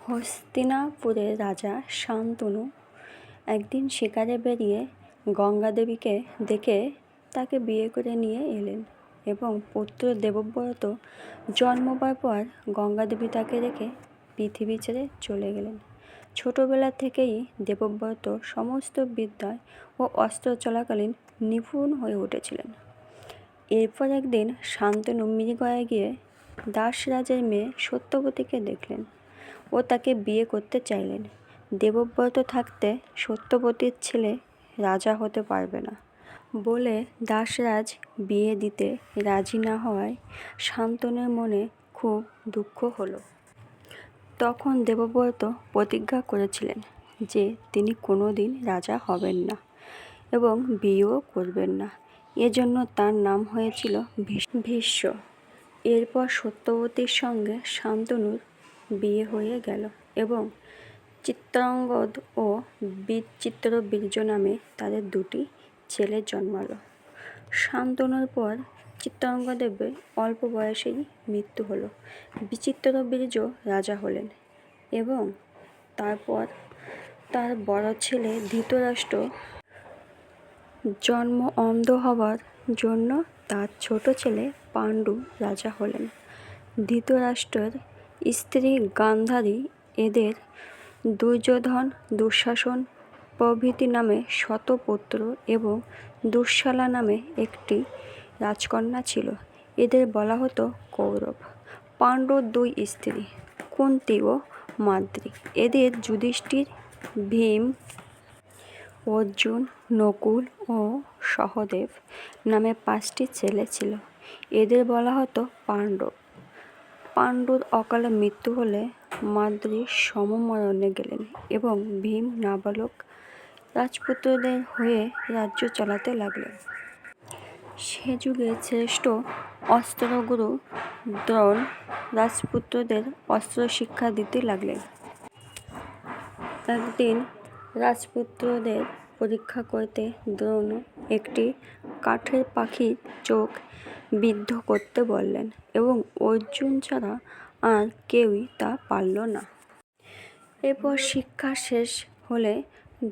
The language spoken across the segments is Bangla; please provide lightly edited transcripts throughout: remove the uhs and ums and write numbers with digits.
হস্তিনাপুরের রাজা শান্তনু একদিন শিকারে বেরিয়ে গঙ্গাদেবীকে দেখে তাকে বিয়ে করে নিয়ে এলেন এবং পুত্র দেবব্রত জন্মবার পর গঙ্গাদেবী তাকে রেখে পৃথিবী ছেড়ে চলে গেলেন। ছোটবেলা থেকেই দেবব্রত সমস্ত বিদ্যায় ও অস্ত্র চলাকালীন নিপুণ হয়ে উঠেছিলেন। এরপর একদিন শান্তনু মৃগয়ায় গিয়ে দাসরাজের মেয়ে সত্যবতীকে দেখলেন ও তাকে বিয়ে করতে চাইলেন। দেবব্রত থাকতে সত্যবতীর ছেলে রাজা হতে পারবে না বলে দাসরাজ বিয়ে দিতে রাজি না হওয়ায় শান্তনুর মনে খুব দুঃখ হলো। তখন দেবব্রত প্রতিজ্ঞা করেছিলেন যে তিনি কোনোদিন রাজা হবেন না এবং বিয়েও করবেন না। এজন্য তার নাম হয়েছিল ভীষ্ম। এরপর সত্যবতীর সঙ্গে শান্তনুর বিয়ে হয়ে গেল এবং চিত্রাঙ্গদ ও বিচিত্রবীর্য নামে তাদের দুটি ছেলে জন্মালো। শান্তনুর পর চিত্রাঙ্গদেবের অল্প বয়সেই মৃত্যু হলো। বিচিত্রবীর্য রাজা হলেন এবং তারপর তার বড় ছেলে ধৃতরাষ্ট্র জন্ম অন্ধ হবার জন্য তার ছোট ছেলে পাণ্ডু রাজা হলেন। ধৃতরাষ্ট্রের স্ত্রী গান্ধারী এদের দুর্যোধন, দুঃশাসন প্রভৃতি নামে শত পুত্র এবং দুঃশালা নামে একটি রাজকন্যা ছিল। এদের বলা হতো কৌরব। পাণ্ডুর দুই স্ত্রী কুন্তী ও মাদ্রী। এদের যুধিষ্ঠির, ভীম, অর্জুন, নকুল ও সহদেব নামে 5টি ছেলে ছিল। এদের বলা হতো পাণ্ডব। পাণ্ডুর অকালে মৃত্যু হলে মাদ্রী সমমরণে গেলেন এবং ভীম নাবালক রাজপুত্রদের হয়ে রাজ্য চালাতে লাগলেন। সে যুগে শ্রেষ্ঠ অস্ত্রগুরু দ্রোণ রাজপুত্রদের অস্ত্র শিক্ষা দিতে লাগলেন। একদিন রাজপুত্রদের পরীক্ষা করতে দ্রোণ একটি কাঠের পাখির চোখ বিদ্ধ করতে বললেন এবং অর্জুন ছাড়া আর কেউই তা পারল না। এরপর শিক্ষা শেষ হলে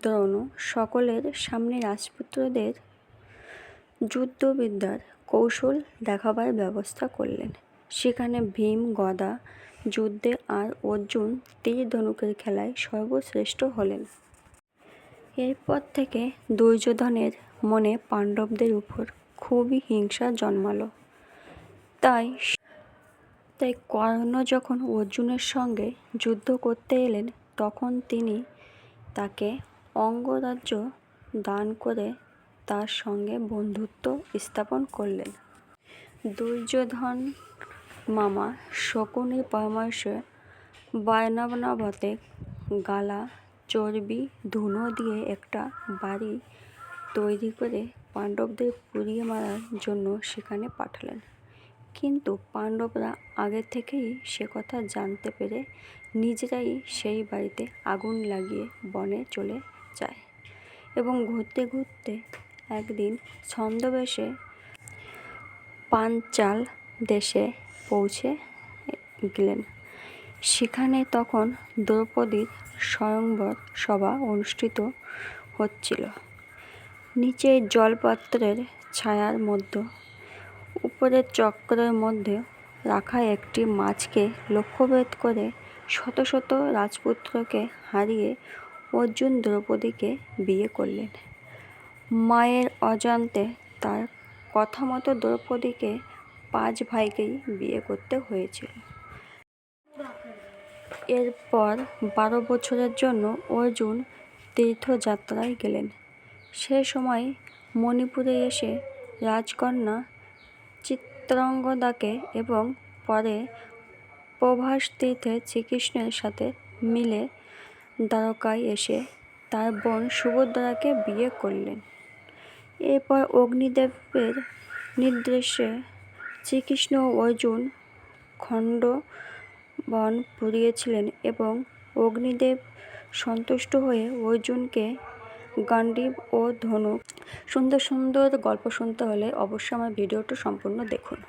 দ্রোণ সকলের সামনে রাজপুত্রদের যুদ্ধবিদ্যার কৌশল দেখাবার ব্যবস্থা করলেন। সেখানে ভীম গদা যুদ্ধে আর অর্জুন তীর ধনুকের খেলায় সর্বশ্রেষ্ঠ হলেন। এরপর থেকে দুর্যোধনের মনে পাণ্ডবদের উপর খুবই হিংসা জন্মালো। তাই কর্ণ যখন অর্জুনের সঙ্গে যুদ্ধ করতে এলেন তখন তিনি তাকে অঙ্গরাজ্য দান করে তার সঙ্গে বন্ধুত্ব স্থাপন করলেন। দুর্যোধন মামা শকুনির পরামর্শে বায়নাবতে গালা, চর্বি, ধুনো দিয়ে একটা বাড়ি তৈরি করে পাণ্ডবদের পুড়িয়ে মারার জন্য সেখানে পাঠালেন। কিন্তু পাণ্ডবরা আগে থেকেই সে কথা জানতে পেরে নিজেরাই সেই বাড়িতে আগুন লাগিয়ে বনে চলে যায় এবং ঘুরতে ঘুরতে একদিন ছদ্মবেশে পাঞ্চাল দেশে পৌঁছে গেলেন। সেখানে তখন দ্রৌপদীর স্বয়ংবর সভা অনুষ্ঠিত হচ্ছিল। নিচে জলপাত্রের ছায়ার মধ্যে উপরের চক্রের মধ্যে রাখা একটি মাছকে লক্ষ্যভেদ করে শত শত রাজপুত্রকে হারিয়ে অর্জুন দ্রৌপদীকে বিয়ে করলেন। মায়ের অজান্তে তার কথা মতো দ্রৌপদীকে 5 ভাইকেই বিয়ে করতে হয়েছিল। এরপর 12 বছরের জন্য অর্জুন তীর্থযাত্রায় গেলেন। সে সময় মণিপুরে এসে রাজকন্যা চিত্রাঙ্গদাকে এবং পরে প্রভাস তীর্থে শ্রীকৃষ্ণের সাথে মিলে দ্বারকায় এসে তার বোন সুভদ্রাকে বিয়ে করলেন। এরপর অগ্নিদেবের নির্দেশে শ্রীকৃষ্ণ ও অর্জুন খণ্ডবন পুড়িয়েছিলেন এবং অগ্নিদেব সন্তুষ্ট হয়ে অর্জুনকে গান্ডীব ও ধনুক। সুন্দর সুন্দর গল্প শুনতে হলে অবশ্যই আমার ভিডিওটা সম্পূর্ণ দেখুন।